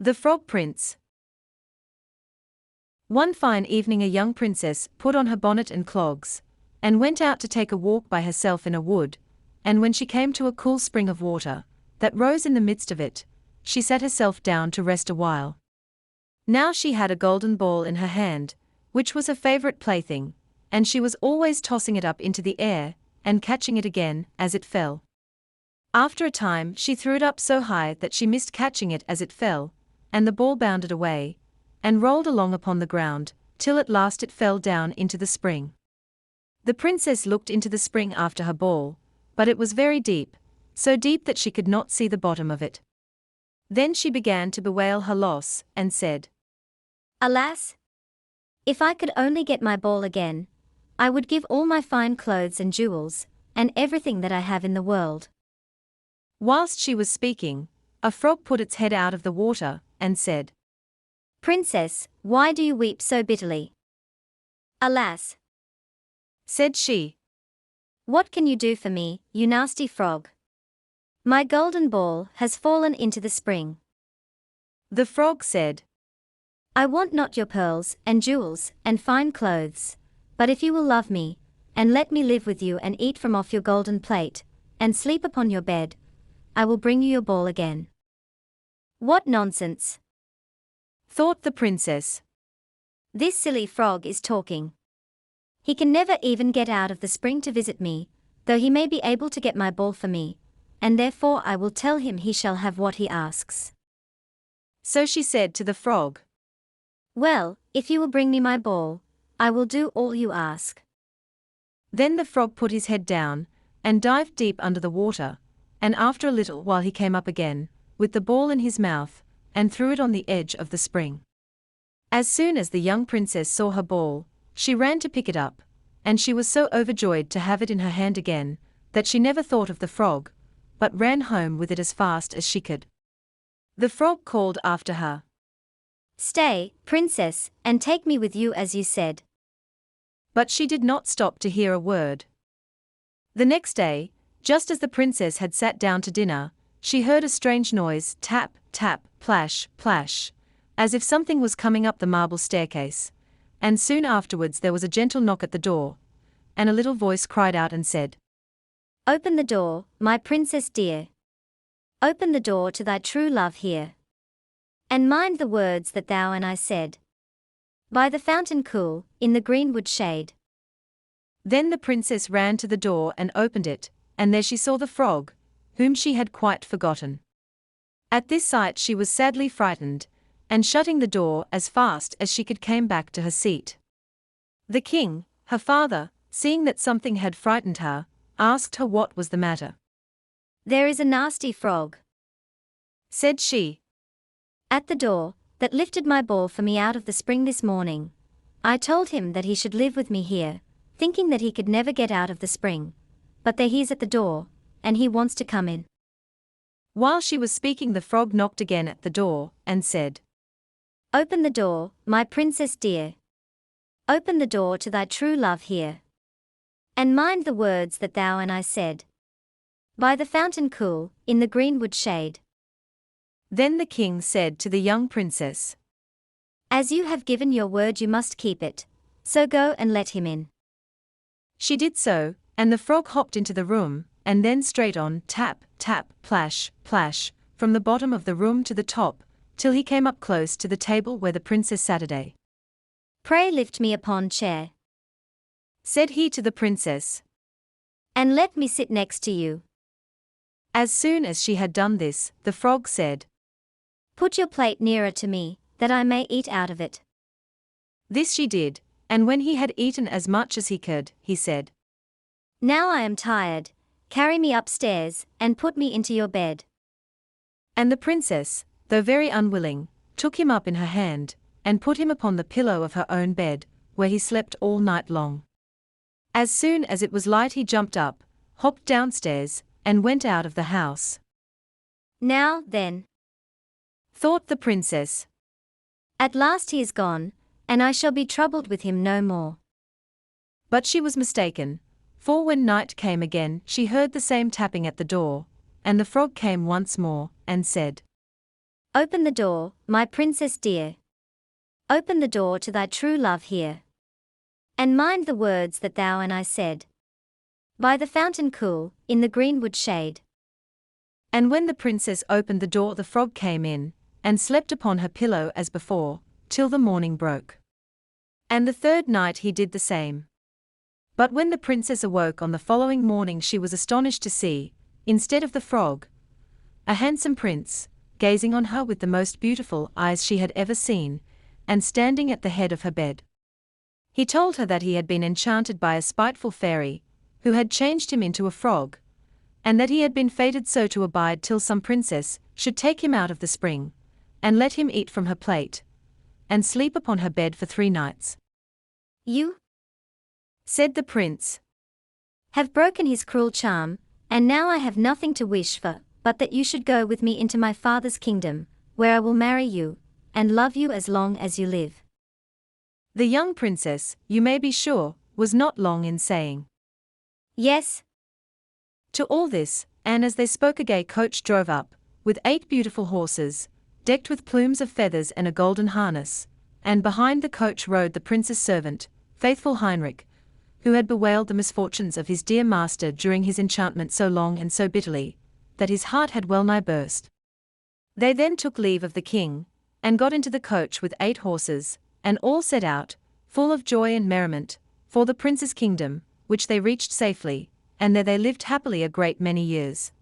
The Frog Prince. One fine evening a young princess put on her bonnet and clogs, and went out to take a walk by herself in a wood, and when she came to a cool spring of water, that rose in the midst of it, she sat herself down to rest a while. Now she had a golden ball in her hand, which was her favorite plaything, and she was always tossing it up into the air, and catching it again, as it fell. After a time she threw it up so high that she missed catching it as it fell, and the ball bounded away, and rolled along upon the ground, till at last it fell down into the spring. The princess looked into the spring after her ball, but it was very deep, so deep that she could not see the bottom of it. Then she began to bewail her loss, and said, "Alas! If I could only get my ball again, I would give all my fine clothes and jewels, and everything that I have in the world." Whilst she was speaking, a frog put its head out of the water, and said, "Princess, why do you weep so bitterly?" "Alas!" said she, "what can you do for me, you nasty frog? My golden ball has fallen into the spring." The frog said, "I want not your pearls, and jewels, and fine clothes, but if you will love me, and let me live with you and eat from off your golden plate, and sleep upon your bed, I will bring you your ball again." "What nonsense!" thought the princess. "This silly frog is talking. He can never even get out of the spring to visit me, though he may be able to get my ball for me, and therefore I will tell him he shall have what he asks." So she said to the frog, "Well, if you will bring me my ball, I will do all you ask." Then the frog put his head down, and dived deep under the water, and after a little while he came up again, with the ball in his mouth, and threw it on the edge of the spring. As soon as the young princess saw her ball, she ran to pick it up, and she was so overjoyed to have it in her hand again, that she never thought of the frog, but ran home with it as fast as she could. The frog called after her, "Stay, princess, and take me with you as you said." But she did not stop to hear a word. The next day, just as the princess had sat down to dinner, she heard a strange noise, tap, tap, plash, plash, as if something was coming up the marble staircase, and soon afterwards there was a gentle knock at the door, and a little voice cried out and said, "Open the door, my princess dear. Open the door to thy true love here. And mind the words that thou and I said. By the fountain cool, in the greenwood shade." Then the princess ran to the door and opened it, and there she saw the frog, whom she had quite forgotten. At this sight she was sadly frightened, and shutting the door as fast as she could came back to her seat. The king, her father, seeing that something had frightened her, asked her what was the matter. "There is a nasty frog," said she, "at the door, that lifted my ball for me out of the spring this morning. I told him that he should live with me here, thinking that he could never get out of the spring. But there he's at the door, and he wants to come in." While she was speaking the frog knocked again at the door, and said, "Open the door, my princess dear. Open the door to thy true love here. And mind the words that thou and I said. By the fountain cool, in the greenwood shade." Then the king said to the young princess, "As you have given your word you must keep it, so go and let him in." She did so, and the frog hopped into the room, and then straight on, tap, tap, plash, plash, from the bottom of the room to the top, till he came up close to the table where the princess sat at. "Pray lift me upon chair," said he to the princess, "and let me sit next to you." As soon as she had done this, the frog said, "Put your plate nearer to me, that I may eat out of it." This she did, and when he had eaten as much as he could, he said, "Now I am tired, carry me upstairs, and put me into your bed." And the princess, though very unwilling, took him up in her hand, and put him upon the pillow of her own bed, where he slept all night long. As soon as it was light he jumped up, hopped downstairs, and went out of the house. "Now, then," thought the princess, "at last he is gone, and I shall be troubled with him no more." But she was mistaken, for when night came again she heard the same tapping at the door, and the frog came once more, and said, Open the door, my princess dear. Open the door to thy true love here. And mind the words that thou and I said. By the fountain cool, in the greenwood shade. And when the princess opened the door, the frog came in, and slept upon her pillow as before, till the morning broke. And the third night he did the same. But when the princess awoke on the following morning, she was astonished to see, instead of the frog, a handsome prince, gazing on her with the most beautiful eyes she had ever seen, and standing at the head of her bed. He told her that he had been enchanted by a spiteful fairy, who had changed him into a frog, and that he had been fated so to abide till some princess should take him out of the spring, and let him eat from her plate, and sleep upon her bed for 3 nights. You, said the prince, have broken his cruel charm, and now I have nothing to wish for, but that you should go with me into my father's kingdom, where I will marry you, and love you as long as you live. The young princess, you may be sure, was not long in saying yes to all this, and as they spoke a gay coach drove up, with 8 beautiful horses, decked with plumes of feathers and a golden harness, and behind the coach rode the prince's servant, faithful Heinrich, who had bewailed the misfortunes of his dear master during his enchantment so long and so bitterly, that his heart had well nigh burst. They then took leave of the king, and got into the coach with 8 horses, and all set out, full of joy and merriment, for the prince's kingdom, which they reached safely, and there they lived happily a great many years.